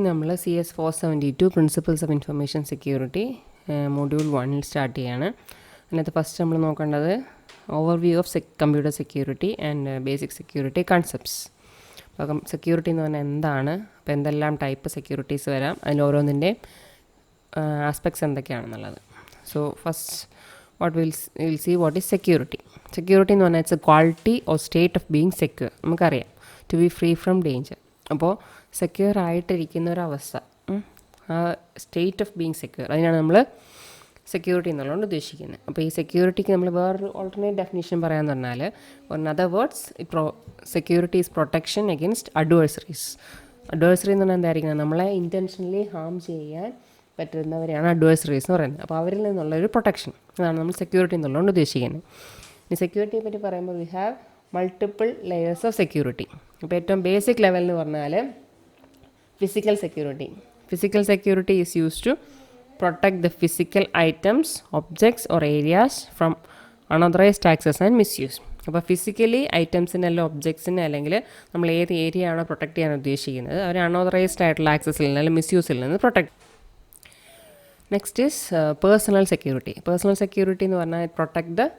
നമ്മൾ CS472 principles of information security module 1 start ചെയ്യാണ്. അതിനകത്ത് ഫസ്റ്റ് നമ്മൾ നോക്കേണ്ടത് overview of computer security and basic security concepts. അപ്പോൾ സെക്യൂരിറ്റി എന്ന് പറഞ്ഞാൽ എന്താണ്, അപ്പോൾ എന്തെല്ലാം ടൈപ്പ് സെക്യൂരിറ്റീസ് വരാം, അതിൽ ഓരോന്നിൻ്റെ ആസ്പെക്ട്സ് എന്തൊക്കെയാണെന്നുള്ളത്. So first will see what is security. Security എന്ന് പറഞ്ഞാൽ it's a quality or state of being secure. നമുക്കറിയാം to be free from danger. അപ്പോൾ സെക്യൂർ ആയിട്ടിരിക്കുന്ന ഒരവസ്ഥ, ആ സ്റ്റേറ്റ് ഓഫ് ബീങ് സെക്യൂർ, അതിനാണ് നമ്മൾ സെക്യൂരിറ്റി എന്നുള്ളതുകൊണ്ട് ഉദ്ദേശിക്കുന്നത്. അപ്പോൾ ഈ സെക്യൂരിറ്റിക്ക് നമ്മൾ വേറൊരു ഓൾട്ടർനേറ്റ് ഡെഫിനേഷൻ പറയാമെന്ന് പറഞ്ഞാൽ, in other words security is protection against adversaries. Adversary എന്ന് പറഞ്ഞാൽ എന്തായിരിക്കണം, നമ്മളെ ഇൻറ്റൻഷനലി ഹാം ചെയ്യാൻ പറ്റുന്നവരെയാണ് അഡ്വേഴ്സറീസ് എന്ന് പറയുന്നത്. അപ്പോൾ അവരിൽ നിന്നുള്ളൊരു പ്രൊട്ടക്ഷൻ, അതാണ് നമ്മൾ സെക്യൂരിറ്റി എന്നുള്ളതുകൊണ്ട് ഉദ്ദേശിക്കുന്നത്. ഈ സെക്യൂരിറ്റിയെ പറ്റി പറയുമ്പോൾ we have multiple layers of security. അപ്പോൾ ഏറ്റവും ബേസിക് ലെവൽ എന്ന് പറഞ്ഞാൽ physical security. Physical security is used to protect the physical items, objects or areas from unauthorised access and misuse. അപ്പോൾ ഫിസിക്കലി ഐറ്റംസിനെ അല്ലെങ്കിൽ ഒബ്ജക്ട്സിനെ അല്ലെങ്കിൽ നമ്മൾ ഏത് ഏരിയ ആണോ പ്രൊട്ടക്ട് ചെയ്യാൻ ഉദ്ദേശിക്കുന്നത് അവർ അൺഓതറൈസ്ഡ് ആയിട്ടുള്ള ആക്സസിൽ നിന്ന് അല്ലെങ്കിൽ മിസ്യൂസിൽ നിന്ന് protect. Next is personal security. Personal security എന്ന് പറഞ്ഞാൽ protect the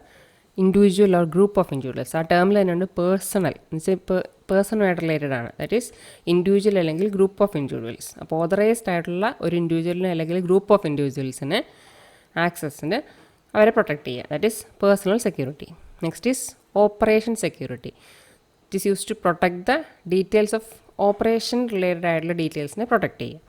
individual or group of individuals. ആ ടേമിൽ തന്നെയുണ്ട് പേഴ്സണൽ, എന്നുവെച്ചാൽ പേഴ്സണുമായിട്ട് റിലേറ്റഡ് ആണ്. ദാറ്റ് ഈസ് ഇൻഡിവിജ്വൽ അല്ലെങ്കിൽ ഗ്രൂപ്പ് ഓഫ് ഇൻഡിവിജ്വൽസ്. അപ്പോൾ ഓതറൈസ്ഡ് ആയിട്ടുള്ള ഒരു ഇൻഡിവിജ്വലിനെ അല്ലെങ്കിൽ ഗ്രൂപ്പ് ഓഫ് ഇൻഡിവിജ്വൽസിന് ആക്സസിന് അവരെ പ്രൊട്ടക്ട് ചെയ്യുക. That is personal security. Next is operation security. It is use to protect the details of operation related ആയിട്ടുള്ള ഡീറ്റെയിൽസിനെ പ്രൊട്ടക്ട് ചെയ്യുക.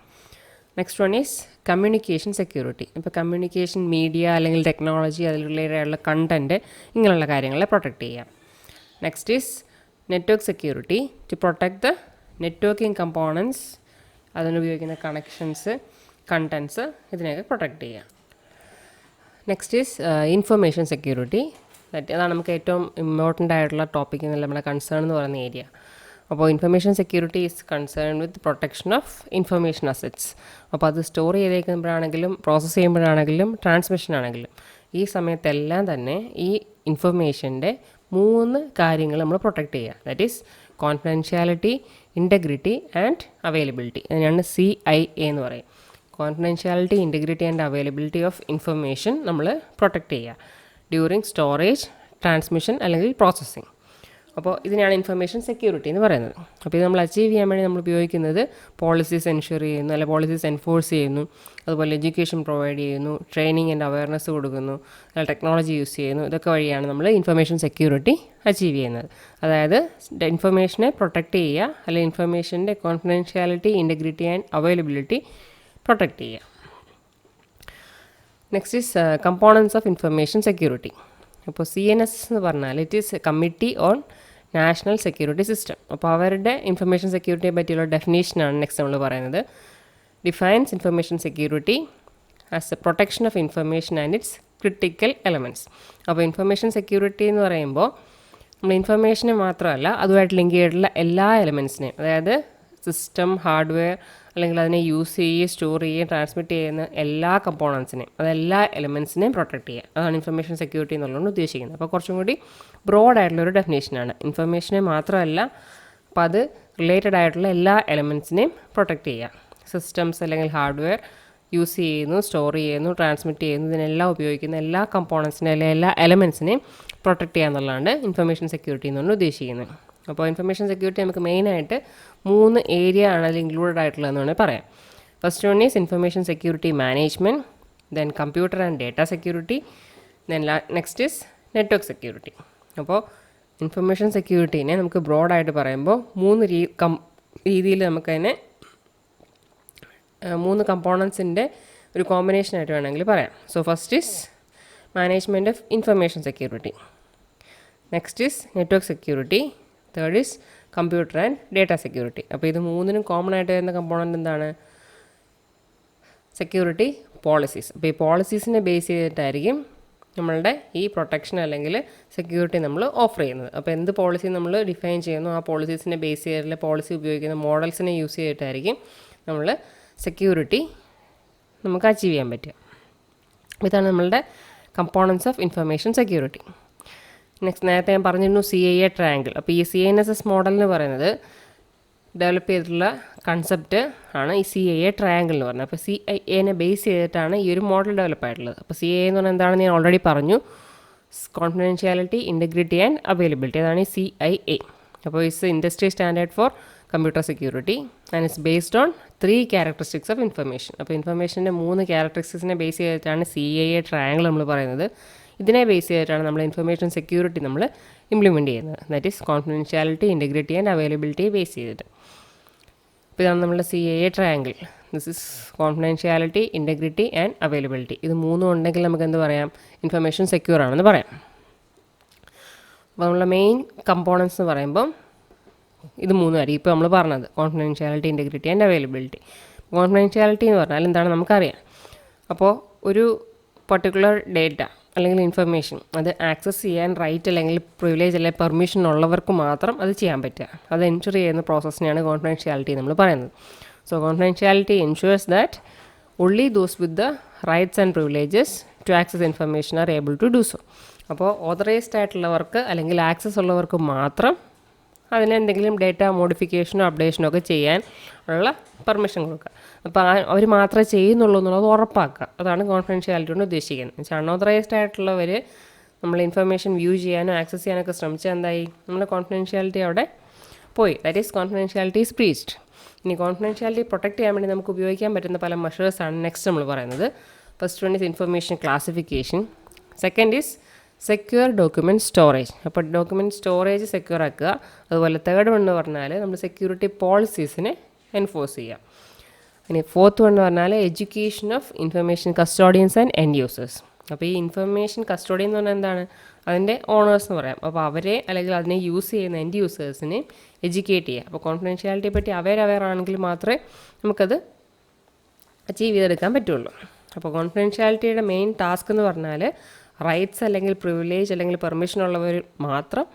Next one is communication security. ഇപ്പോൾ കമ്മ്യൂണിക്കേഷൻ മീഡിയ അല്ലെങ്കിൽ ടെക്നോളജി, അതിൽ റിലേറ്റഡ് ആയിട്ടുള്ള content, ഇങ്ങനെയുള്ള കാര്യങ്ങളെ പ്രൊട്ടക്ട് ചെയ്യാം. Next is network security, to protect the networking components, അതിനുപയോഗിക്കുന്ന കണക്ഷൻസ്, കണ്ടൻസ്, ഇതിനെയൊക്കെ പ്രൊട്ടക്ട് ചെയ്യാം. Next is information security. അതാണ് നമുക്ക് ഏറ്റവും ഇമ്പോർട്ടൻ്റ് ആയിട്ടുള്ള ടോപ്പിക് എന്നല്ല നമ്മുടെ കൺസേൺ എന്ന് പറയുന്ന ഏരിയ. അപ്പോൾ information security is concern with protection of information assets. അപ്പോൾ അത് സ്റ്റോർ ചെയ്തേക്കുമ്പോഴാണെങ്കിലും പ്രോസസ്സ് ചെയ്യുമ്പോഴാണെങ്കിലും ട്രാൻസ്മിഷൻ ആണെങ്കിലും ഈ സമയത്തെല്ലാം തന്നെ ഈ ഇൻഫർമേഷൻ്റെ 3 കാര്യങ്ങൾ നമ്മൾ പ്രൊട്ടക്റ്റ് ചെയ്യുക. That is confidentiality, integrity and availability. അതിനാണ് CIA എന്ന് പറയും. Confidentiality, integrity and availability of information നമ്മൾ പ്രൊട്ടക്റ്റ് ചെയ്യുക ഡ്യൂറിങ് സ്റ്റോറേജ്, ട്രാൻസ്മിഷൻ അല്ലെങ്കിൽ പ്രോസസ്സിങ്. അപ്പോൾ ഇതിനാണ് ഇൻഫർമേഷൻ സെക്യൂരിറ്റി എന്ന് പറയുന്നത്. അപ്പോൾ ഇത് നമ്മൾ അച്ചീവ് ചെയ്യാൻ വേണ്ടി നമ്മൾ ഉപയോഗിക്കുന്നത് പോളിസീസ് എൻഷുർ ചെയ്യുന്നു, അല്ലെങ്കിൽ പോളിസീസ് എൻഫോഴ്സ് ചെയ്യുന്നു, അതുപോലെ എഡ്യൂക്കേഷൻ പ്രൊവൈഡ് ചെയ്യുന്നു, ട്രെയിനിങ് ആൻഡ് അവയർനെസ് കൊടുക്കുന്നു, അല്ലെങ്കിൽ ടെക്നോളജി യൂസ് ചെയ്യുന്നു. ഇതൊക്കെ വഴിയാണ് നമ്മൾ ഇൻഫർമേഷൻ സെക്യൂരിറ്റി അച്ചീവ് ചെയ്യുന്നത്. അതായത് ഇൻഫർമേഷനെ പ്രൊട്ടക്റ്റ് ചെയ്യുക, അല്ലെങ്കിൽ ഇൻഫർമേഷൻ്റെ confidentiality, integrity and availability protect ചെയ്യുക. Next is components of information security. അപ്പോൾ CNS എന്ന് പറഞ്ഞാൽ it is committee on national security system. അപ്പോൾ അവരുടെ ഇൻഫർമേഷൻ സെക്യൂരിറ്റിയെ പറ്റിയുള്ള ഡെഫിനേഷനാണ് നെക്സ്റ്റ് നമ്മൾ പറയുന്നത്. Defines information security as a protection of information and its critical elements. അപ്പോൾ ഇൻഫർമേഷൻ സെക്യൂരിറ്റി എന്ന് പറയുമ്പോൾ നമ്മൾ ഇൻഫർമേഷനെ മാത്രമല്ല അതുമായിട്ട് ലിങ്ക് ചെയ്തിട്ടുള്ള എല്ലാ എലമെൻറ്റ്സിനെയും, അതായത് സിസ്റ്റം, ഹാർഡ്വെയർ, അല്ലെങ്കിൽ അതിനെ യൂസ് ചെയ്യുകയും സ്റ്റോർ ചെയ്യുകയും ട്രാൻസ്മിറ്റ് ചെയ്യുന്ന എല്ലാ കമ്പോണൻസിനെയും, അതെല്ലാ എലമെൻറ്റ്സിനെയും പ്രൊട്ടക്റ്റ് ചെയ്യുക. അതാണ് ഇൻഫർമേഷൻ സെക്യൂരിറ്റി എന്നുള്ളതുകൊണ്ട് ഉദ്ദേശിക്കുന്നത്. അപ്പോൾ കുറച്ചും കൂടി ബ്രോഡ് ആയിട്ടുള്ളൊരു ഡെഫിനേഷനാണ്. ഇൻഫർമേഷനെ മാത്രമല്ല, അപ്പോൾ അത് റിലേറ്റഡ് ആയിട്ടുള്ള എല്ലാ എലമെൻറ്റ്സിനെയും പ്രൊട്ടക്റ്റ് ചെയ്യുക. സിസ്റ്റംസ് അല്ലെങ്കിൽ ഹാർഡ്വെയർ യൂസ് ചെയ്യുന്നു, സ്റ്റോർ ചെയ്യുന്നു, ട്രാൻസ്മിറ്റ് ചെയ്യുന്നു, ഇതിനെല്ലാം ഉപയോഗിക്കുന്ന എല്ലാ കമ്പോണൻസിനെ അല്ലെങ്കിൽ എല്ലാ എലമെൻറ്റ്സിനെയും പ്രൊട്ടക്റ്റ് ചെയ്യുക എന്നുള്ളതാണ് ഇൻഫർമേഷൻ സെക്യൂരിറ്റി എന്നുകൊണ്ട് ഉദ്ദേശിക്കുന്നത്. അപ്പോൾ ഇൻഫർമേഷൻ സെക്യൂരിറ്റി നമുക്ക് മെയിനായിട്ട് 3 ഏരിയ ആണ് അതിൽ ഇൻക്ലൂഡഡ് ആയിട്ടുള്ളതെന്ന് വേണമെങ്കിൽ പറയാം. First one is information security management, then computer and data security, then next is network security. അപ്പോൾ ഇൻഫർമേഷൻ സെക്യൂരിറ്റീനെ നമുക്ക് ബ്രോഡായിട്ട് പറയുമ്പോൾ 3 രീതിയിൽ നമുക്കതിനെ 3 കമ്പോണൻസിൻ്റെ ഒരു കോമ്പിനേഷനായിട്ട് വേണമെങ്കിൽ പറയാം. So first is management of information security, next is network security, third is computer and data security. അപ്പോൾ ഇത് 3നും കോമൺ ആയിട്ട് വരുന്ന കമ്പോണൻ്റ് എന്താണ്? Security policies. അപ്പോൾ ഈ പോളിസീസിനെ ബേസ് ചെയ്തിട്ടായിരിക്കും നമ്മളുടെ ഈ പ്രൊട്ടക്ഷൻ അല്ലെങ്കിൽ സെക്യൂരിറ്റി നമ്മൾ ഓഫർ ചെയ്യുന്നത്. അപ്പോൾ എന്ത് പോളിസി നമ്മൾ ഡിഫൈൻ ചെയ്യുന്നു ആ പോളിസീസിനെ ബേസ് ചെയ്തിട്ടുള്ള പോളിസി ഉപയോഗിക്കുന്ന മോഡൽസിനെ യൂസ് ചെയ്തിട്ടായിരിക്കും നമ്മൾ സെക്യൂരിറ്റി നമുക്ക് അച്ചീവ് ചെയ്യാൻ പറ്റുക. ഇതാണ് നമ്മളുടെ components of information security. Next നേരത്തെ ഞാൻ പറഞ്ഞിരുന്നു CIA ട്രയാങ്കിൾ. അപ്പോൾ ഈ CNSS മോഡൽ എന്ന് പറയുന്നത് ഡെവലപ്പ് ചെയ്തിട്ടുള്ള കൺസെപ്റ്റ് ആണ് ഈ CAA ട്രയാങ്കിൾ എന്ന് പറഞ്ഞത്. അപ്പോൾ CAA ബേസ് ചെയ്തിട്ടാണ് ഈ ഒരു മോഡൽ ഡെവലപ്പ് ആയിട്ടുള്ളത്. അപ്പോൾ CAA എന്ന് പറഞ്ഞാൽ എന്താണെന്ന് ഞാൻ ഓൾറെഡി പറഞ്ഞു. കോൺഫിഡൻഷ്യാലിറ്റി, ഇൻറ്റഗ്രിറ്റി ആൻഡ് അവൈലബിലിറ്റി, അതാണ് ഈ CIA. അപ്പോൾ it's industry standard for computer security and it's based on 3 characteristics of information. അപ്പോൾ ഇൻഫർമേഷൻ്റെ 3 ക്യാരക്ടറിസ്റ്റിക്സിനെ ബേസ് ചെയ്തിട്ടാണ് CAA ട്രയാങ്കിൾ നമ്മൾ പറയുന്നത്. ഇതിനെ ബേസ് ചെയ്തിട്ടാണ് നമ്മൾ ഇൻഫർമേഷൻ സെക്യൂരിറ്റി നമ്മൾ ഇംപ്ലിമെൻറ്റ് ചെയ്യുന്നത്. That is confidentiality, integrity and availability base ചെയ്തിട്ട്. അപ്പോൾ ഇതാണ് നമ്മുടെ CAA triangle. This is confidentiality, integrity and availability. ഇത് 3 ഉണ്ടെങ്കിൽ നമുക്ക് എന്ത് പറയാം? ഇൻഫർമേഷൻ സെക്യൂർ ആണെന്ന് പറയാം. അപ്പോൾ നമ്മളുടെ മെയിൻ കമ്പോണൻസ് എന്ന് പറയുമ്പം ഇത് 3 ആയിരിക്കും ഇപ്പോൾ നമ്മൾ പറഞ്ഞത്: confidentiality, integrity and availability. Confidentiality എന്ന് പറഞ്ഞാൽ എന്താണ് നമുക്കറിയാം. അപ്പോൾ ഒരു പർട്ടിക്കുലർ ഡേറ്റ അല്ലെങ്കിൽ ഇൻഫർമേഷൻ അത് ആക്സസ് ചെയ്യാൻ റൈറ്റ് അല്ലെങ്കിൽ പ്രിവിലേജ് അല്ലെങ്കിൽ പെർമിഷൻ ഉള്ളവർക്ക് മാത്രം അത് ചെയ്യാൻ പറ്റുക. അത് എൻഷുർ ചെയ്യുന്ന പ്രോസസ്സിനെയാണ് കോൺഫിഡൻഷ്യാലിറ്റി നമ്മൾ പറയുന്നത്. So confidentiality ensures that only those with the rights and privileges to access information are able to do so. അപ്പോൾ ഓതറൈസ്ഡ് ആയിട്ടുള്ളവർക്ക് അല്ലെങ്കിൽ ആക്സസ് ഉള്ളവർക്ക് മാത്രം അതിനെന്തെങ്കിലും ഡേറ്റ മോഡിഫിക്കേഷനോ അപ്ഡേഷനോ ഒക്കെ ചെയ്യാൻ ഉള്ള പെർമിഷൻ കൊടുക്കുക. അപ്പോൾ അവർ മാത്രമേ ചെയ്യുന്നുള്ളൂ എന്നുള്ളത് ഉറപ്പാക്കുക. അതാണ് കോൺഫിഡൻഷ്യാലിറ്റി കൊണ്ട് ഉദ്ദേശിക്കുന്നത്. വെച്ചാൽ അൺഓതറൈസ്ഡ് ആയിട്ടുള്ളവർ നമ്മൾ ഇൻഫർമേഷൻ വ്യൂ ചെയ്യാനോ ആക്സസ് ചെയ്യാനൊക്കെ ശ്രമിച്ചാൽ എന്തായി? നമ്മുടെ കോൺഫിഡൻഷ്യാലിറ്റി അവിടെ പോയി. That is confidentiality is breached. ഇനി കോൺഫിഡൻഷ്യാലിറ്റി പ്രൊട്ടക്റ്റ് ചെയ്യാൻ വേണ്ടി നമുക്ക് ഉപയോഗിക്കാൻ പറ്റുന്ന പല മെഷേഴ്സാണ് നെക്സ്റ്റ് നമ്മൾ പറയുന്നത്. First one is information classification. Second is secure document storage. അപ്പോൾ ഡോക്യുമെൻറ്റ് സ്റ്റോറേജ് സെക്യൂർ ആക്കുക. അതുപോലെ തേർഡ് വൺ എന്ന് പറഞ്ഞാൽ നമ്മൾ സെക്യൂരിറ്റി പോളിസീസിനെ എൻഫോഴ്സ് ചെയ്യുക. ഇനി ഫോർത്ത് വൺ എന്ന് പറഞ്ഞാൽ education of information custodians and end users. അപ്പോൾ ഈ ഇൻഫർമേഷൻ കസ്റ്റോഡിയൻ എന്ന് പറഞ്ഞാൽ എന്താണ്? അതിൻ്റെ ഓണേഴ്സ് എന്ന് പറയാം. അപ്പോൾ അവരെ അല്ലെങ്കിൽ അതിനെ യൂസ് ചെയ്യുന്ന എൻഡ് യൂസേഴ്സിനെ എഡ്യൂക്കേറ്റ് ചെയ്യുക. അപ്പോൾ കോൺഫിഡൻഷ്യാലിറ്റിയെ പറ്റി അവെയർ ആണെങ്കിൽ മാത്രമേ നമുക്കത് അച്ചീവ് ചെയ്തെടുക്കാൻ പറ്റുള്ളൂ. അപ്പോൾ കോൺഫിഡൻഷ്യാലിറ്റിയുടെ മെയിൻ ടാസ്ക് എന്ന് പറഞ്ഞാൽ റൈറ്റ്സ് അല്ലെങ്കിൽ പ്രിവിലേജ് അല്ലെങ്കിൽ പെർമിഷൻ ഉള്ളവർ മാത്രം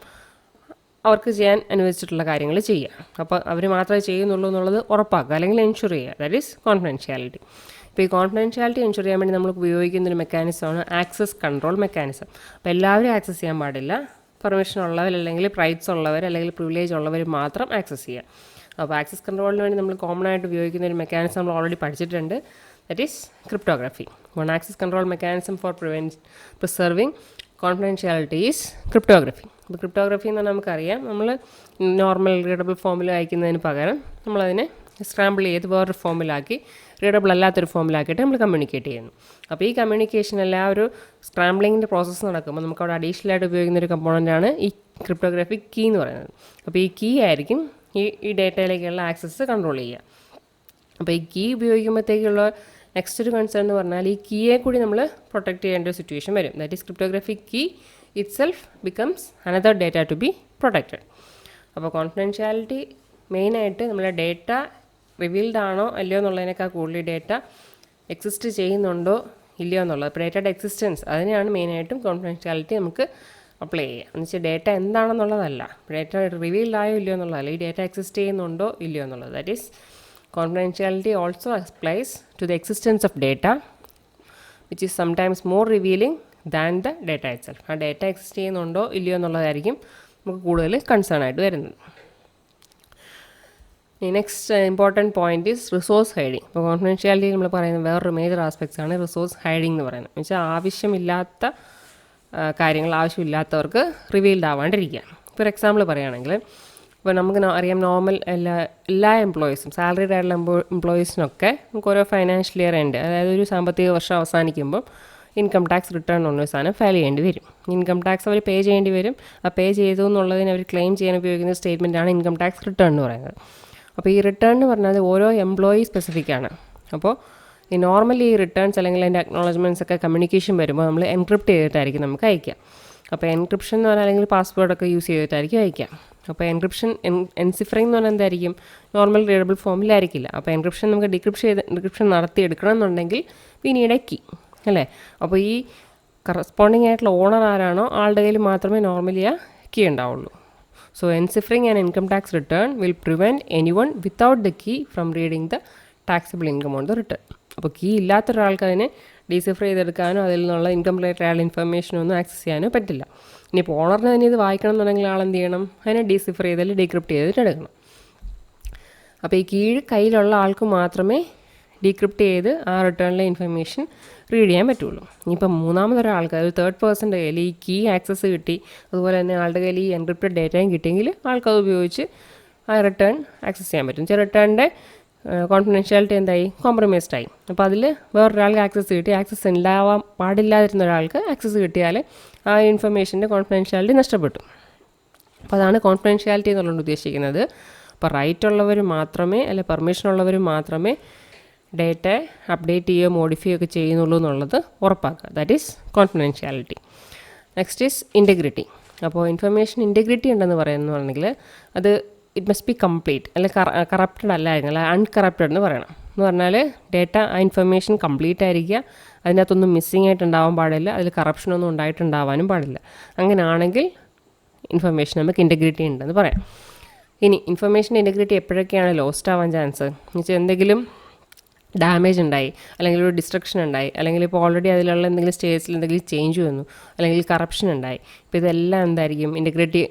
അവർക്ക് ചെയ്യാൻ അനുവദിച്ചിട്ടുള്ള കാര്യങ്ങൾ ചെയ്യുക. അപ്പോൾ അവർ മാത്രമേ ചെയ്യുന്നുള്ളൂ എന്നുള്ളത് ഉറപ്പാക്കുക അല്ലെങ്കിൽ എൻഷുർ ചെയ്യുക. That is confidentiality. ഇപ്പോൾ ഈ കോൺഫിഡൻഷ്യാലിറ്റി എൻഷുർ ചെയ്യാൻ വേണ്ടി നമ്മൾ ഉപയോഗിക്കുന്നൊരു മെക്കാനിസമാണ് ആക്സസ് കൺട്രോൾ മെക്കാനിസം. അപ്പോൾ എല്ലാവരും ആക്സസ് ചെയ്യാൻ പാടില്ല. പെർമിഷൻ ഉള്ളവർ അല്ലെങ്കിൽ റൈറ്റ്സ് ഉള്ളവർ അല്ലെങ്കിൽ പ്രിവിലേജ് ഉള്ളവർ മാത്രം ആക്സസ് ചെയ്യുക. അപ്പോൾ ആക്സസ് കൺട്രോളിന് വേണ്ടി നമ്മൾ കോമൺ ആയിട്ട് ഉപയോഗിക്കുന്ന ഒരു മെക്കാനിസം നമ്മൾ ഓൾറെഡി പഠിച്ചിട്ടുണ്ട്. That is cryptography. One access control mechanism for preserving confidentiality is cryptography. അപ്പോൾ ക്രിപ്റ്റോഗ്രഫി എന്ന് പറഞ്ഞാൽ നമുക്കറിയാം, നമ്മൾ നോർമൽ റീഡബിൾ ഫോമിൽ അയക്കുന്നതിന് പകരം നമ്മളതിനെ സ്ക്രാമ്പിൾ ചെയ്ത് വേറൊരു ഫോമിലാക്കി റീഡബിൾ അല്ലാത്തൊരു ഫോമിലാക്കിയിട്ട് നമ്മൾ കമ്മ്യൂണിക്കേറ്റ് ചെയ്യുന്നു. അപ്പോൾ ഈ കമ്മ്യൂണിക്കേഷൻ എല്ലാ ഒരു സ്ക്രാമ്പിളിങ്ങിൻ്റെ പ്രോസസ്സ് നടക്കുമ്പോൾ നമുക്ക് അവിടെ അഡീഷണൽ ആയിട്ട് ഉപയോഗിക്കുന്ന ഒരു കമ്പോണൻ്റാണ് ഈ ക്രിപ്റ്റോഗ്രാഫിക് കീ എന്ന് പറയുന്നത്. അപ്പോൾ ഈ കീ ആയിരിക്കും ഈ ഡേറ്റയിലേക്കുള്ള ആക്സസ് കൺട്രോൾ ചെയ്യുക. അപ്പോൾ ഈ കീ ഉപയോഗിക്കുമ്പോഴത്തേക്കുള്ള നെക്സ്റ്റ് ഒരു കൺസേൺ എന്ന് പറഞ്ഞാൽ ഈ കീയെ കൂടി നമ്മൾ പ്രൊട്ടക്റ്റ് ചെയ്യേണ്ട ഒരു സിറ്റുവേഷൻ വരും. That is cryptographic key itself becomes another data to be protected. അപ്പോൾ കോൺഫിഡൻഷ്യാലിറ്റി മെയിനായിട്ട് നമ്മളെ ഡേറ്റ റിവീൽഡ് ആണോ അല്ലയോ എന്നുള്ളതിനേക്കാൾ കൂടുതൽ ഡേറ്റ എക്സിസ്റ്റ് ചെയ്യുന്നുണ്ടോ ഇല്ലയോ എന്നുള്ളത്. അപ്പോൾ ഡേറ്റയുടെ എക്സിസ്റ്റൻസ് അതിനെയാണ് മെയിനായിട്ടും കോൺഫിഡൻഷ്യാലിറ്റി നമുക്ക് അപ്ലൈ ചെയ്യുക. എന്ന് വെച്ചാൽ ഡേറ്റ എന്താണെന്നുള്ളതല്ല, ഡേറ്റ റിവീൽഡ് ആയോ ഇല്ലയോ എന്നുള്ളതല്ല, ഈ ഡേറ്റ എക്സിസ്റ്റ് ചെയ്യുന്നുണ്ടോ ഇല്ലയോ എന്നുള്ളത്. That is confidentiality also applies to the existence of data which is sometimes more revealing than the data itself. ആ ഡേറ്റ എക്സിസ്റ്റ് ചെയ്യുന്നുണ്ടോ ഇല്ലയോ എന്നുള്ളതായിരിക്കും നമുക്ക് കൂടുതൽ കൺസേൺ ആയിട്ട് വരുന്നത്. Next important point is resource hiding. ഇപ്പോൾ കോൺഫിഡൻഷ്യാലിറ്റി നമ്മൾ പറയുന്ന വേറൊരു മേജർ ആസ്പെക്ട്സ് ആണ് റിസോഴ്സ് ഹൈഡിങ് എന്ന് പറയുന്നത്. എന്ന് വെച്ചാൽ ആവശ്യമില്ലാത്ത കാര്യങ്ങൾ ആവശ്യമില്ലാത്തവർക്ക് റിവീൽഡ് ആവാണ്ടിരിക്കുക. ഫോർ എക്സാമ്പിൾ പറയുകയാണെങ്കിൽ, ഇപ്പോൾ നമുക്ക് അറിയാം നോർമൽ എല്ലാ എംപ്ലോയീസും സാലറീഡ് ആയിട്ടുള്ള എംപ്ലോയീസിനൊക്കെ നമുക്ക് ഓരോ ഫൈനാൻഷ്യൽ ഇയർ എൻഡ്, അതായത് ഒരു സാമ്പത്തിക വർഷം അവസാനിക്കുമ്പോൾ ഇൻകം ടാക്സ് റിട്ടേൺ എന്നൊരു സാധനം ഫയൽ ചെയ്യേണ്ടി വരും. ഇൻകം ടാക്സ് അവർ പേ ചെയ്യേണ്ടി വരും. ആ പേ ചെയ്തു എന്നുള്ളതിന് അവർ ക്ലെയിം ചെയ്യാൻ ഉപയോഗിക്കുന്ന സ്റ്റേറ്റ്മെൻറ്റാണ് ഇൻകം ടാക്സ് റിട്ടേൺ എന്ന് പറയുന്നത്. അപ്പോൾ ഈ റിട്ടേൺ എന്ന് പറഞ്ഞാൽ ഓരോ എംപ്ലോയി സ്പെസിഫിക് ആണ്. അപ്പോൾ ഈ നോർമലി ഈ റിട്ടേൺസ് അല്ലെങ്കിൽ അതിൻ്റെ അക്നോളജ്മെൻറ്റ്സ് ഒക്കെ കമ്മ്യൂണിക്കേഷൻ വരുമ്പോൾ നമ്മൾ എൻക്രിപ്റ്റ് ചെയ്തിട്ടായിരിക്കും നമുക്ക് അയക്കാം. അപ്പോൾ എൻക്രിപ്ഷൻ എന്ന് പറഞ്ഞാൽ അല്ലെങ്കിൽ പാസ്വേഡൊക്കെ യൂസ് ചെയ്തിട്ടായിരിക്കും അയക്കാം. അപ്പോൾ എൻസിഫറിംഗ് എന്ന് പറഞ്ഞാൽ എന്തായിരിക്കും? നോർമൽ റീഡബിൾ ഫോമിലായിരിക്കില്ല. അപ്പോൾ എൻക്രിപ്ഷൻ നമുക്ക് ഡിക്രിപ്ഷൻ നടത്തിയെടുക്കണം എന്നുണ്ടെങ്കിൽ വി നീഡ് എ കീ അല്ലേ. അപ്പോൾ ഈ കറസ്പോണ്ടിങ് ആയിട്ടുള്ള ഓണർ ആരാണോ ആളുടെ കയ്യിൽ മാത്രമേ നോർമലി ആ കീ ഉണ്ടാവുള്ളൂ. So enciphering and income tax return will prevent anyone without the key from reading the taxable income on the return. അപ്പോൾ കീ ഇല്ലാത്തൊരാൾക്ക് അതിനെ ഡീസിഫർ ചെയ്തെടുക്കാനോ അതിൽ നിന്നുള്ള ഇൻകം റിലേറ്റഡ് ആയ ഇൻഫർമേഷനോ ഒന്നും ആക്സസ് ചെയ്യാനോ പറ്റില്ല. ഇനിയിപ്പോൾ ഓണറിന് തന്നെ ഇത് വായിക്കണം എന്നുണ്ടെങ്കിൽ ആളെന്ത് ചെയ്യണം? അതിനെ ഡീസിഫർ ചെയ്താൽ ഡീക്രിപ്റ്റ് ചെയ്തിട്ട് എടുക്കണം. അപ്പോൾ ഈ കയ്യിലുള്ള ആൾക്ക് മാത്രമേ ഡീക്രിപ്റ്റ് ചെയ്ത് ആ റിട്ടേണിലെ ഇൻഫർമേഷൻ റീഡ് ചെയ്യാൻ പറ്റുള്ളൂ. ഇനിയിപ്പം മൂന്നാമതൊരാൾക്ക് ഒരു തേർഡ് പേഴ്സൻ്റെ കയ്യിൽ ഈ കീ ആക്സസ് കിട്ടി, അതുപോലെ തന്നെ ആളുടെ കയ്യിൽ ഈ എൻക്രിപ്റ്റഡ് ഡേറ്റയും കിട്ടിയെങ്കിൽ ആൾക്കത് ഉപയോഗിച്ച് ആ റിട്ടേൺ ആക്സസ് ചെയ്യാൻ പറ്റും. റിട്ടേണിൻ്റെ കോൺഫിഡൻഷ്യാലിറ്റി എന്തായി, കോംപ്രമൈസ്ഡ് ആയി. അപ്പോൾ അതിൽ വേറൊരാൾക്ക് ആക്സസ് കിട്ടി, ആക്സസ് ഉണ്ടാവാൻ പാടില്ലാതിരുന്ന ഒരാൾക്ക് ആക്സസ് കിട്ടിയാൽ ആ ഇൻഫർമേഷൻ്റെ കോൺഫിഡൻഷ്യാലിറ്റി നഷ്ടപ്പെട്ടു. അപ്പോൾ അതാണ് കോൺഫിഡൻഷ്യാലിറ്റി എന്നുള്ളത് ഉദ്ദേശിക്കുന്നത്. അപ്പോൾ റൈറ്റ് ഉള്ളവർ മാത്രമേ, അല്ലെ പെർമിഷൻ ഉള്ളവർ മാത്രമേ ഡേറ്റ അപ്ഡേറ്റ് ചെയ്യുകയോ മോഡിഫൈ ഒക്കെ ചെയ്യുന്നുള്ളൂ എന്നുള്ളത് ഉറപ്പാക്കുക. That is confidentiality. Next is integrity. അപ്പോൾ ഇൻഫർമേഷൻ ഇൻറ്റഗ്രിറ്റി ഉണ്ടെന്ന് പറയുന്നുണ്ടെങ്കിൽ അത് ഇറ്റ് മസ്റ്റ് ബി കംപ്ലീറ്റ്, അല്ലെ കറപ്റ്റഡ് അല്ലായിരിക്കും, അല്ല അൺകറപ്റ്റഡ് എന്ന് പറയണം. എന്ന് പറഞ്ഞാൽ ഡേറ്റ ആ ഇൻഫർമേഷൻ കംപ്ലീറ്റ് ആയിരിക്കുക, അതിനകത്തൊന്നും മിസ്സിങ് ആയിട്ടുണ്ടാവാൻ പാടില്ല, അതിൽ കറപ്ഷനൊന്നും ഉണ്ടായിട്ടുണ്ടാവാനും പാടില്ല. അങ്ങനെയാണെങ്കിൽ ഇൻഫർമേഷൻ നമുക്ക് ഇൻറ്റഗ്രിറ്റി ഉണ്ടെന്ന് പറയാം. ഇനി ഇൻഫർമേഷൻ ഇൻറ്റഗ്രിറ്റി എപ്പോഴൊക്കെയാണ് ലോസ്റ്റ് ആവാൻ ചാൻസ് എന്ന് വെച്ചാൽ എന്തെങ്കിലും ഡാമേജ് ഉണ്ടായി, അല്ലെങ്കിൽ ഒരു ഡിസ്ട്രക്ഷൻ ഉണ്ടായി, അല്ലെങ്കിൽ ഇപ്പോൾ ഓൾറെഡി അതിലുള്ള എന്തെങ്കിലും സ്റ്റേറ്റ്സിൽ എന്തെങ്കിലും ചേഞ്ച് വന്നു, അല്ലെങ്കിൽ കറപ്ഷൻ ഉണ്ടായി. ഇപ്പോൾ ഇതെല്ലാം എന്തായിരിക്കും, ഇൻറ്റഗ്രിറ്റി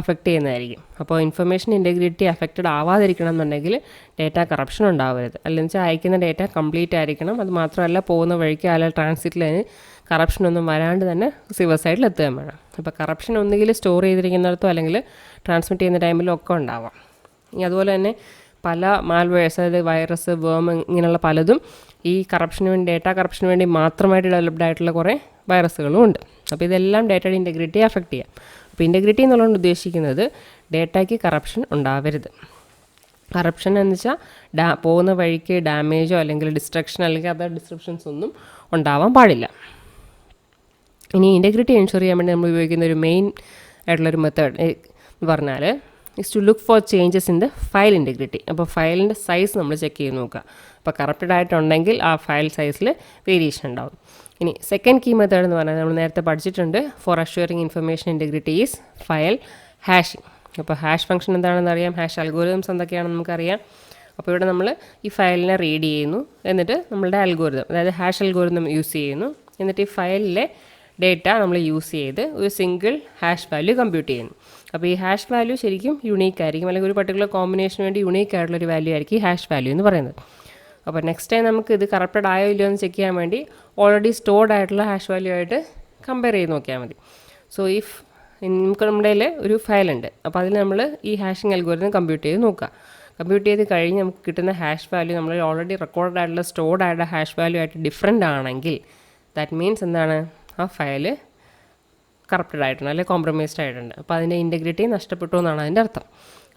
അഫക്റ്റ് ചെയ്യുന്നതായിരിക്കും. അപ്പോൾ ഇൻഫർമേഷൻ ഇൻറ്റഗ്രിറ്റി അഫക്റ്റഡ് ആവാതിരിക്കണം എന്നുണ്ടെങ്കിൽ ഡേറ്റ കറപ്ഷൻ ഉണ്ടാവരുത്. അല്ലെങ്കിൽ വെച്ചാൽ അയക്കുന്ന ഡേറ്റ കംപ്ലീറ്റ് ആയിരിക്കണം. അത് മാത്രമല്ല പോകുന്ന വഴിക്ക് അല്ലെങ്കിൽ ട്രാൻസിറ്റിൽ അതിന് കറപ്ഷനൊന്നും വരാണ്ട് തന്നെ റിസീവർ സൈഡിൽ എത്തുകയും വേണം. അപ്പോൾ കറപ്ഷൻ ഒന്നുകിൽ സ്റ്റോർ ചെയ്തിരിക്കുന്നിടത്തോ അല്ലെങ്കിൽ ട്രാൻസ്മിറ്റ് ചെയ്യുന്ന ടൈമിലോ ഒക്കെ ഉണ്ടാവാം. ഇനി അതുപോലെ തന്നെ പല മാൽവെയർസ്, അതായത് വൈറസ്, വേം, ഇങ്ങനെയുള്ള പലതും ഈ കറപ്ഷന് വേണ്ടി, ഡേറ്റ കറപ്ഷന് വേണ്ടി മാത്രമായിട്ട് ഡെവലപ്ഡ് ആയിട്ടുള്ള കുറേ വൈറസുകളും ഉണ്ട്. അപ്പോൾ ഇതെല്ലാം ഡേറ്റയുടെ ഇൻറ്റഗ്രിറ്റി അഫക്റ്റ് ചെയ്യാം. അപ്പോൾ ഇൻറ്റഗ്രിറ്റി എന്നുള്ളത് ഉദ്ദേശിക്കുന്നത് ഡേറ്റയ്ക്ക് കറപ്ഷൻ ഉണ്ടാവരുത്. കറപ്ഷൻ എന്ന് വെച്ചാൽ പോകുന്ന വഴിക്ക് ഡാമേജോ അല്ലെങ്കിൽ ഡിസ്ട്രക്ഷൻ അല്ലെങ്കിൽ അതർ ഡിസ്ട്രപ്ഷൻസ് ഒന്നും ഉണ്ടാവാൻ പാടില്ല. ഇനി ഇൻറ്റഗ്രിറ്റി എൻഷുർ ചെയ്യാൻ വേണ്ടി നമ്മൾ ഉപയോഗിക്കുന്ന ഒരു മെയിൻ ആയിട്ടുള്ളൊരു മെത്തേഡ് എന്ന് പറഞ്ഞാൽ is to look for changes in the file integrity. അപ്പോൾ ഫയലിൻ്റെ സൈസ് നമ്മൾ ചെക്ക് ചെയ്ത് നോക്കുക. അപ്പോൾ കറപ്റ്റഡ് ആയിട്ടുണ്ടെങ്കിൽ ആ ഫയൽ സൈസിൽ വേരിയേഷൻ ഉണ്ടാവും. ഇനി സെക്കൻഡ് കീ മെത്തേഡ് എന്ന് പറഞ്ഞാൽ നമ്മൾ നേരത്തെ പഠിച്ചിട്ടുണ്ട്, for assuring information integrity is file hashing. അപ്പോൾ ഹാഷ് ഫംഗ്ഷൻ എന്താണെന്ന് അറിയാം, ഹാഷ് അൽഗോരിതംസ് എന്തൊക്കെയാണെന്ന് നമുക്കറിയാം. അപ്പോൾ ഇവിടെ നമ്മൾ ഈ ഫയലിനെ റീഡ് ചെയ്യുന്നു, എന്നിട്ട് നമ്മളുടെ അൽഗോരിതം, അതായത് ഹാഷ് അൽഗോരിതം യൂസ് ചെയ്യുന്നു, എന്നിട്ട് ഈ ഫയലിലെ ഡേറ്റ നമ്മൾ യൂസ് ചെയ്ത് ഒരു സിംഗിൾ ഹാഷ് വാല്യൂ കമ്പ്യൂട്ട് ചെയ്യുന്നു. അപ്പോൾ ഈ ഹാഷ് വാല്യൂ ശരിക്കും യുണീക്ക് ആയിരിക്കും, അല്ലെങ്കിൽ ഒരു പർട്ടിക്കുലർ കോമ്പിനേഷന് വേണ്ടി യുണീക്ക് ആയിട്ടുള്ളൊരു വാല്യൂ ആയിരിക്കും ഈ ഹാഷ് വാല്യൂ എന്ന് പറയുന്നത്. അപ്പോൾ നെക്സ്റ്റ് ടൈം നമുക്ക് ഇത് കറപ്റ്റഡ് ആയോ ഇല്ലയോ എന്ന് ചെക്ക് ചെയ്യാൻ വേണ്ടി ഓൾറെഡി സ്റ്റോർഡ് ആയിട്ടുള്ള ഹാഷ് വാല്യൂ ആയിട്ട് കമ്പയർ ചെയ്ത് നോക്കിയാൽ മതി. സോ ഇഫ് നമുക്ക് നമ്മുടെ കയ്യിൽ ഒരു ഫയലുണ്ട്, അപ്പോൾ അതിൽ നമ്മൾ ഈ ഹാഷിംഗ് അൽഗോരിതം കമ്പ്യൂട്ട് ചെയ്ത് നോക്കുക. കമ്പ്യൂട്ട് ചെയ്ത് കഴിഞ്ഞ് നമുക്ക് കിട്ടുന്ന ഹാഷ് വാല്യൂ നമ്മൾ ഓൾറെഡി റെക്കോർഡ് ആയിട്ടുള്ള സ്റ്റോർഡ് ആയിട്ടുള്ള ഹാഷ് വാല്യൂ ആയിട്ട് ഡിഫറെൻ്റ് ആണെങ്കിൽ ദാറ്റ് മീൻസ് എന്താണ്, ആ ഫയൽ കറപ്റ്റഡ് ആയിട്ടുണ്ട്, അല്ലെങ്കിൽ കോംപ്രമൈസ്ഡ് ആയിട്ടുണ്ട്. അപ്പോൾ അതിൻ്റെ ഇൻറ്റഗ്രിറ്റി നഷ്ടപ്പെട്ടു എന്നാണ് അതിൻ്റെ അർത്ഥം.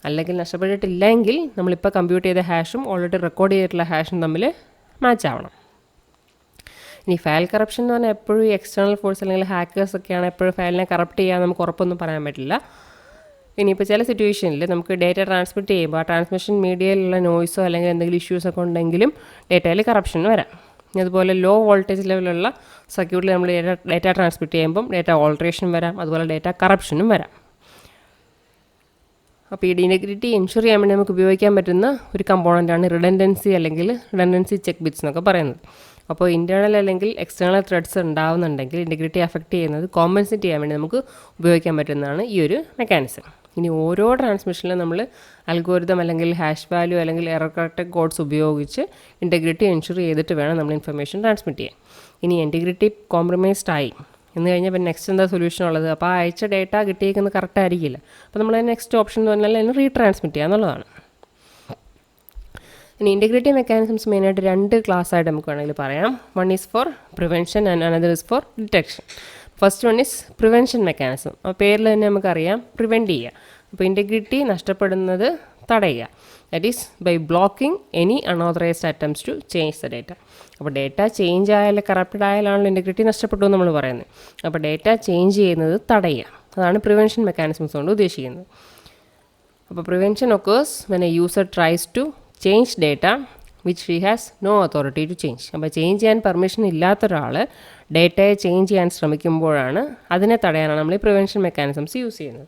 അല്ലെങ്കിൽ നഷ്ടപ്പെട്ടിട്ടില്ലെങ്കിൽ നമ്മളിപ്പോൾ കമ്പ്യൂട്ട് ചെയ്ത ഹാഷും ഓൾറെഡി റെക്കോർഡ് ചെയ്തിട്ടുള്ള ഹാഷും തമ്മിൽ മാച്ച് ആവണം. ഇനി ഫയൽ കറപ്ഷൻ എന്ന് പറഞ്ഞാൽ എപ്പോഴും ഈ എക്സ്റ്റേണൽ ഫോഴ്സ് അല്ലെങ്കിൽ ഹാക്കേഴ്സൊക്കെയാണ് എപ്പോഴും ഫയലിനെ കറപ്റ്റ് ചെയ്യാൻ നമുക്ക് ഉറപ്പൊന്നും പറയാൻ പറ്റില്ല. ഇനിയിപ്പോൾ ചില സിറ്റുവേഷനിൽ നമുക്ക് ഡേറ്റ ട്രാൻസ്മിറ്റ് ചെയ്യുമ്പോൾ ആ ട്രാൻസ്മിഷൻ മീഡിയയിലുള്ള നോയ്സോ അല്ലെങ്കിൽ എന്തെങ്കിലും ഇഷ്യൂസൊക്കെ ഉണ്ടെങ്കിലും ഡേറ്റയിൽ കറപ്ഷൻ വരാം. അതുപോലെ ലോ വോൾട്ടേജ് ലെവലുള്ള സർക്യൂട്ടിൽ നമ്മൾ ഡേറ്റ ട്രാൻസ്മിറ്റ് ചെയ്യുമ്പം ഡേറ്റ ഓൾട്രേഷൻ വരാം, അതുപോലെ ഡേറ്റ കറപ്ഷനും വരാം. അപ്പോൾ ഈ ഇൻറ്റഗ്രിറ്റി എൻഷുർ ചെയ്യാൻ വേണ്ടി നമുക്ക് ഉപയോഗിക്കാൻ പറ്റുന്ന ഒരു കമ്പോണൻ്റാണ് റിഡൻഡൻസി അല്ലെങ്കിൽ റിഡൻഡൻസി ചെക്ക് ബിറ്റ്സ് എന്നൊക്കെ പറയുന്നത്. അപ്പോൾ ഇൻറ്റേർണൽ അല്ലെങ്കിൽ എക്സ്റ്റേണൽ ത്രെഡ്സ് ഉണ്ടാവുന്നുണ്ടെങ്കിൽ ഇൻറ്റഗ്രിറ്റി അഫക്റ്റ് ചെയ്യുന്നത് കോമ്പൻസേറ്റ് ചെയ്യാൻ വേണ്ടി നമുക്ക് ഉപയോഗിക്കാൻ പറ്റുന്നതാണ് ഈ ഒരു മെക്കാനിസം. ഇനി ഓരോ ട്രാൻസ്മിഷനിലും നമ്മൾ അൽഗോരിതം അല്ലെങ്കിൽ ഹാഷ് വാല്യൂ അല്ലെങ്കിൽ എറർ കറക്റ്റഡ് കോഡ്സ് ഉപയോഗിച്ച് ഇൻറ്റഗ്രിറ്റി എൻഷുർ ചെയ്തിട്ട് വേണം നമ്മൾ ഇൻഫർമേഷൻ ട്രാൻസ്മിറ്റ് ചെയ്യാൻ. ഇനി ഇൻറ്റഗ്രിറ്റി കോംപ്രമൈസ്ഡ് ആയി എന്ന് കഴിഞ്ഞാൽ പിന്നെ നെക്സ്റ്റ് എന്താ സൊല്യൂഷൻ ഉള്ളത്? അപ്പോൾ ആ അയച്ച ഡേറ്റ കിട്ടിയേക്കുന്നത് കറക്റ്റ് ആയിരിക്കില്ല. അപ്പോൾ നമ്മൾ നെക്സ്റ്റ് ഓപ്ഷൻ എന്ന് പറഞ്ഞാൽ അതിന് റീട്രാൻസ്മിറ്റ് ചെയ്യുക എന്നുള്ളതാണ്. ഇനി ഇൻറ്റഗ്രിറ്റി മെക്കാനിസംസ് മെയിനായിട്ട് രണ്ട് ക്ലാസ് ആയിട്ട് നമുക്ക് വേണമെങ്കിൽ പറയാം. One is for prevention and another is for detection. First one is prevention mechanism. ആ പേരിൽ തന്നെ നമുക്കറിയാം, പ്രിവെൻറ്റ് ചെയ്യുക. അപ്പോൾ ഇൻറ്റഗ്രിറ്റി നഷ്ടപ്പെടുന്നത് തടയുക. That is by blocking any unauthorised attempts to change the data. അപ്പോൾ ഡേറ്റ ചേഞ്ച് ആയാലും കറപ്റ്റഡ് ആയാലാണല്ലോ ഇൻറ്റഗ്രിറ്റി നഷ്ടപ്പെട്ടു എന്ന് നമ്മൾ പറയുന്നത്. അപ്പോൾ ഡേറ്റ ചേഞ്ച് ചെയ്യുന്നത് തടയുക. അതാണ് പ്രിവെൻഷൻ മെക്കാനിസംസ് കൊണ്ട് ഉദ്ദേശിക്കുന്നത്. അപ്പോൾ prevention occurs when a user tries to change data which he has no authority to change. അപ്പോൾ ചേഞ്ച് ചെയ്യാൻ പെർമിഷൻ ഇല്ലാത്ത ഒരാൾ ഡേറ്റയെ ചേഞ്ച് ചെയ്യാൻ ശ്രമിക്കുമ്പോഴാണ് അതിനെ തടയാനാണ് നമ്മൾ ഈ പ്രിവെൻഷൻ മെക്കാനിസംസ് യൂസ് ചെയ്യുന്നത്.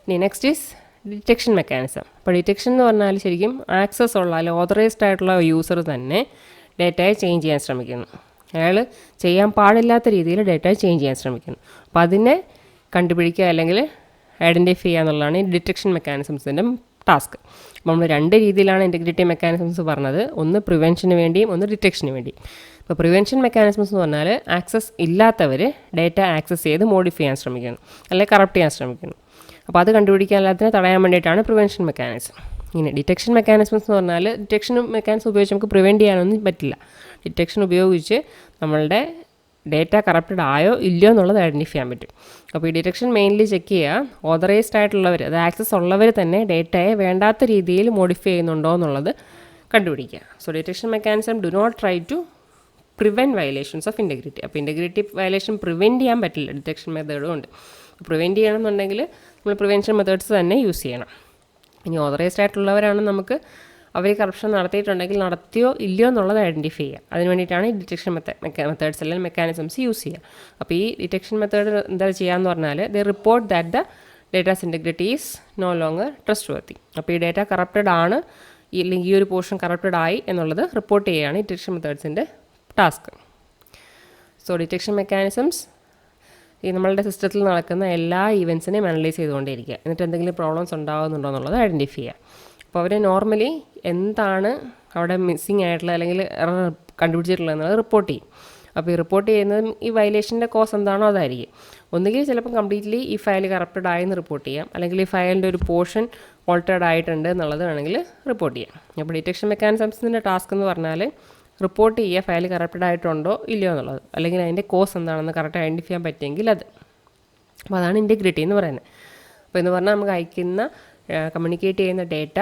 ഇനി നെക്സ്റ്റ് ഈസ് ഡിറ്റക്ഷൻ മെക്കാനിസം. അപ്പോൾ ഡിറ്റക്ഷൻ എന്ന് പറഞ്ഞാൽ ശരിക്കും ആക്സസ് ഉള്ള അല്ലെങ്കിൽ ഓതറൈസ്ഡ് ആയിട്ടുള്ള യൂസർ തന്നെ ഡേറ്റയെ ചേഞ്ച് ചെയ്യാൻ ശ്രമിക്കുന്നു. അയാൾ ചെയ്യാൻ പാടില്ലാത്ത രീതിയിൽ ഡേറ്റയെ ചേഞ്ച് ചെയ്യാൻ ശ്രമിക്കുന്നു. അപ്പോൾ അതിനെ കണ്ടുപിടിക്കുക അല്ലെങ്കിൽ ഐഡൻറ്റിഫൈ ചെയ്യുക എന്നുള്ളതാണ് ഈ ഡിറ്റക്ഷൻ മെക്കാനിസംസിൻ്റെ ടാസ്ക്. നമ്മൾ 2 രീതിയിലാണ് ഇൻറ്റഗ്രിറ്റി മെക്കാനിസംസ് പറഞ്ഞത്. ഒന്ന് പ്രിവെൻഷന് വേണ്ടിയും ഒന്ന് ഡിറ്റക്ഷന് വേണ്ടിയും. ഇപ്പോൾ പ്രിവെൻഷൻ മെക്കാനിസംസ് എന്ന് പറഞ്ഞാൽ ആക്സസ് ഇല്ലാത്തവർ ഡേറ്റ ആക്സസ് ചെയ്ത് മോഡിഫൈ ചെയ്യാൻ ശ്രമിക്കുന്നു, അല്ലെങ്കിൽ കറപ്റ്റ് ചെയ്യാൻ ശ്രമിക്കുന്നു. അപ്പോൾ അത് കണ്ടുപിടിക്കാൻ എല്ലാത്തിനും തടയാൻ വേണ്ടിയിട്ടാണ് പ്രിവെൻഷൻ മെക്കാനിസം. ഇനി ഡിറ്റക്ഷൻ മെക്കാനിസംസ് എന്ന് പറഞ്ഞാൽ ഡിറ്റക്ഷൻ മെക്കാനിസം ഉപയോഗിച്ച് നമുക്ക് പ്രിവെൻറ്റ് ചെയ്യാനൊന്നും പറ്റില്ല. ഡിറ്റക്ഷൻ ഉപയോഗിച്ച് നമ്മളുടെ ഡേറ്റ കറപ്റ്റഡ് ആയോ ഇല്ലയോ എന്നുള്ളത് ഐഡൻറ്റിഫൈ ചെയ്യാൻ പറ്റും. അപ്പോൾ ഈ ഡിറ്റക്ഷൻ മെയിൻലി ചെക്ക് ചെയ്യുക ഓതറൈസ്ഡ് ആയിട്ടുള്ളവർ, അത് ആക്സസ് ഉള്ളവർ തന്നെ ഡേറ്റയെ വേണ്ടാത്ത രീതിയിൽ മോഡിഫൈ ചെയ്യുന്നുണ്ടോ എന്നുള്ളത് കണ്ടുപിടിക്കുക. So detection mechanism do not try to prevent violations of integrity. അപ്പോൾ ഇൻറ്റഗ്രിറ്റി വയലേഷൻ പ്രിവെൻറ്റ് ചെയ്യാൻ പറ്റില്ല ഡിറ്റക്ഷൻ മെത്തേഡും ഉണ്ട്. പ്രിവെൻറ്റ് ചെയ്യണമെന്നുണ്ടെങ്കിൽ നമ്മൾ പ്രിവെൻഷൻ മെത്തേഡ്സ് തന്നെ യൂസ് ചെയ്യണം. ഇനി ഓതറൈസ്ഡ് ആയിട്ടുള്ളവരാണ് നമുക്ക് അവർ കറപ്ഷൻ നടത്തിയിട്ടുണ്ടെങ്കിൽ നടത്തിയോ ഇല്ലയോ എന്നുള്ളത് ഐഡൻറ്റിഫൈ ചെയ്യുക. അതിന് വേണ്ടിയിട്ടാണ് ഈ ഡിറ്റക്ഷൻ മെത്തേഡ്സ് അല്ലെങ്കിൽ മെക്കാനിസംസ് യൂസ് ചെയ്യുക. അപ്പോൾ ഈ ഡിറ്റക്ഷൻ മെത്തേഡ് എന്താ ചെയ്യാന്ന് പറഞ്ഞാൽ they report that the data's integrity is no longer trustworthy. അപ്പോൾ ഈ ഡേറ്റ കറപ്റ്റഡ് ആണ്, ഇല്ലെങ്കിൽ ഈ ഒരു പോർഷൻ കറപ്റ്റഡ് ആയി എന്നുള്ളത് റിപ്പോർട്ട് ചെയ്യുകയാണ് ഈ ഡിറ്റക്ഷൻ മെത്തേഡ്സിൻ്റെ ടാസ്ക്. സോ ഡിറ്റക്ഷൻ മെക്കാനിസംസ് ഈ നമ്മളുടെ സിസ്റ്റത്തിൽ നടക്കുന്ന എല്ലാ ഈവൻസിനെയും അനലൈസ് ചെയ്തുകൊണ്ടേയിരിക്കുക. എന്നിട്ട് എന്തെങ്കിലും പ്രോബ്ലംസ് ഉണ്ടാകുന്നുണ്ടോ എന്നുള്ളത് ഐഡൻറ്റിഫൈ ചെയ്യുക. അപ്പോൾ അവർ നോർമലി എന്താണ് അവിടെ മിസ്സിങ് ആയിട്ടുള്ള അല്ലെങ്കിൽ എറർ കണ്ടുപിടിച്ചിട്ടുള്ളത് എന്നുള്ളത് റിപ്പോർട്ട് ചെയ്യും. അപ്പോൾ ഈ റിപ്പോർട്ട് ചെയ്യുന്നതും ഈ വയലേഷൻ്റെ കോസ് എന്താണോ അതായിരിക്കും. ഒന്നുകിൽ ചിലപ്പോൾ കംപ്ലീറ്റ്ലി ഈ ഫയൽ കറപ്റ്റഡ് ആയെന്ന് റിപ്പോർട്ട് ചെയ്യാം, അല്ലെങ്കിൽ ഈ ഫയലിൻ്റെ ഒരു പോർഷൻ ഓൾട്ടേഡ് ആയിട്ടുണ്ട് എന്നുള്ളത് വേണമെങ്കിൽ റിപ്പോർട്ട് ചെയ്യാം. അപ്പോൾ ഡിറ്റക്ഷൻ മെക്കാനിസംസിൻ്റെ ടാസ്ക് എന്ന് പറഞ്ഞാൽ റിപ്പോർട്ട് ചെയ്യുക ഫയൽ കറപ്റ്റഡ് ആയിട്ടുണ്ടോ ഇല്ലയോ എന്നുള്ളത്, അല്ലെങ്കിൽ അതിൻ്റെ കോസ് എന്താണെന്ന് കറക്റ്റ് ഐഡൻറ്റിഫൈ ചെയ്യാൻ പറ്റിയെങ്കിൽ അത്. അപ്പോൾ അതാണ് ഇൻറ്റഗ്രിറ്റി എന്ന് പറയുന്നത്. അപ്പോൾ എന്ന് പറഞ്ഞാൽ നമുക്ക് അയക്കുന്ന കമ്മ്യൂണിക്കേറ്റ് ചെയ്യുന്ന ഡേറ്റ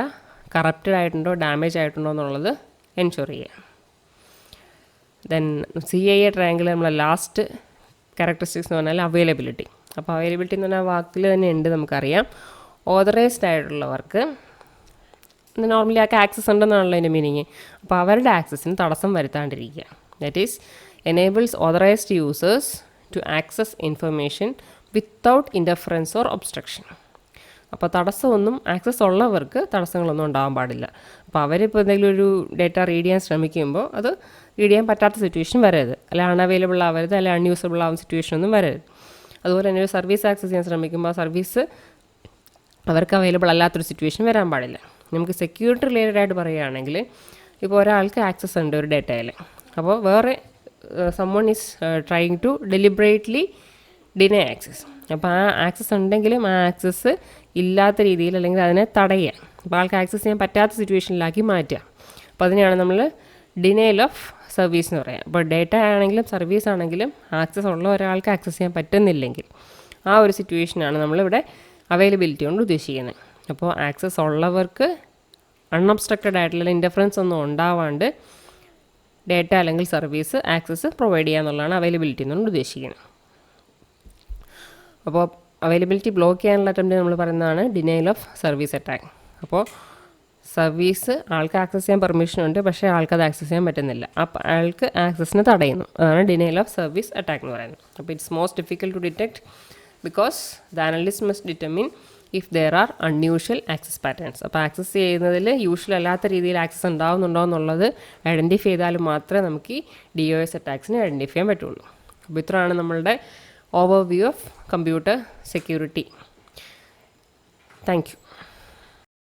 കറപ്റ്റഡ് ആയിട്ടുണ്ടോ ഡാമേജ് ആയിട്ടുണ്ടോ എന്നുള്ളത് എൻഷുർ ചെയ്യുക. ദെൻ CIA ട്രയാങ്കിൾ നമ്മളെ ലാസ്റ്റ് ക്യാരക്ടറിസ്റ്റിക്സ് എന്ന് പറഞ്ഞാൽ അവൈലബിലിറ്റി. അപ്പോൾ അവൈലബിലിറ്റി എന്ന് പറഞ്ഞാൽ വാക്കിൽ തന്നെ ഉണ്ട് നമുക്കറിയാം. ഓതറൈസ്ഡ് ആയിട്ടുള്ളവർക്ക് നോർമലി ആൾക്ക് ആക്സസ് ഉണ്ടെന്നാണല്ലോ അതിൻ്റെ മീനിങ്. അപ്പോൾ അവരുടെ ആക്സസിന് തടസ്സം വരുത്താണ്ടിരിക്കുക. That is enables authorised users to access information without interference or obstruction. അപ്പോൾ തടസ്സമൊന്നും ആക്സസ് ഉള്ളവർക്ക് തടസ്സങ്ങളൊന്നും ഉണ്ടാകാൻ പാടില്ല. അപ്പോൾ അവരിപ്പോൾ എന്തെങ്കിലും ഒരു ഡേറ്റ റീഡ് ചെയ്യാൻ ശ്രമിക്കുമ്പോൾ അത് റീഡ് ചെയ്യാൻ പറ്റാത്ത സിറ്റുവേഷൻ വരരുത്, അല്ലെങ്കിൽ അൺഅവൈലബിൾ ആവരുത്, അല്ലെങ്കിൽ അൺയൂസബിൾ ആവുന്ന സിറ്റുവേഷൻ ഒന്നും വരരുത്. അതുപോലെ തന്നെ ഒരു സർവീസ് ആക്സസ് ചെയ്യാൻ ശ്രമിക്കുമ്പോൾ ആ സർവീസ് അവർക്ക് അവൈലബിൾ അല്ലാത്തൊരു സിറ്റുവേഷൻ വരാൻ പാടില്ല. നമുക്ക് സെക്യൂരിറ്റി റിലേറ്റഡ് ആയിട്ട് പറയുകയാണെങ്കിൽ ഇപ്പോൾ ഒരാൾക്ക് ആക്സസ് ഉണ്ട് ഒരു ഡേറ്റയിൽ, അപ്പോൾ വേറെ someone is trying to deliberately deny access. അപ്പോൾ ആ ആക്സസ് ഉണ്ടെങ്കിലും ആ ആക്സസ് ഇല്ലാത്ത രീതിയിൽ അല്ലെങ്കിൽ അതിനെ തടയുക, അപ്പോൾ ആൾക്ക് ആക്സസ് ചെയ്യാൻ പറ്റാത്ത സിറ്റുവേഷനിലാക്കി മാറ്റുക. അപ്പോൾ അതിനെയാണ് നമ്മൾ ഡിനയൽ ഓഫ് സർവീസ് എന്ന് പറയുക. അപ്പോൾ ഡേറ്റ ആണെങ്കിലും സർവീസ് ആണെങ്കിലും ആക്സസ് ഉള്ള ഒരാൾക്ക് ആക്സസ് ചെയ്യാൻ പറ്റുന്നില്ലെങ്കിൽ ആ ഒരു സിറ്റുവേഷനാണ് നമ്മളിവിടെ അവൈലബിലിറ്റി കൊണ്ട് ഉദ്ദേശിക്കുന്നത്. അപ്പോൾ ആക്സസ് ഉള്ളവർക്ക് അൺഒബ്സ്ട്രക്റ്റഡ് ആയിട്ടുള്ള ഇൻ്റർഫറൻസ് ഒന്നും ഉണ്ടാവാണ്ട് ഡേറ്റ അല്ലെങ്കിൽ സർവീസ് ആക്സസ് പ്രൊവൈഡ് ചെയ്യുക എന്നുള്ളതാണ് അവൈലബിലിറ്റി എന്നുകൊണ്ട് ഉദ്ദേശിക്കുന്നത്. അപ്പോൾ അവൈലബിലിറ്റി ബ്ലോക്ക് ചെയ്യാനുള്ള അറ്റംപ്റ്റ് നമ്മൾ പറയുന്നതാണ് ഡിനയൽ ഓഫ് സർവീസ് അറ്റാക്ക്. അപ്പോൾ സർവീസ് ആൾക്ക് ആക്സസ് ചെയ്യാൻ പെർമിഷൻ ഉണ്ട്, പക്ഷേ ആൾക്കത് ആക്സസ് ചെയ്യാൻ പറ്റുന്നില്ല, അപ്പോൾ അയാൾക്ക് ആക്സസിനെ തടയുന്നു. അതാണ് ഡിനയൽ ഓഫ് സർവീസ് അറ്റാക്ക് എന്ന് പറയുന്നത്. അപ്പോൾ it's most difficult to detect because the analyst must determine if there are unusual access patterns. അപ്പോൾ ആക്സസ് ചെയ്യുന്നതിൽ യൂഷ്വൽ അല്ലാത്ത രീതിയിൽ ആക്സസ് ഉണ്ടാകുന്നുണ്ടോ എന്നുള്ളത് ഐഡൻറ്റിഫൈ ചെയ്താൽ മാത്രമേ നമുക്ക് ഈ DOS അറ്റാക്സിനെ ഐഡൻറ്റിഫൈ ചെയ്യാൻ പറ്റുള്ളൂ. അപ്പോൾ ഇത്രയാണ് നമ്മളുടെ overview of computer security. Thank you.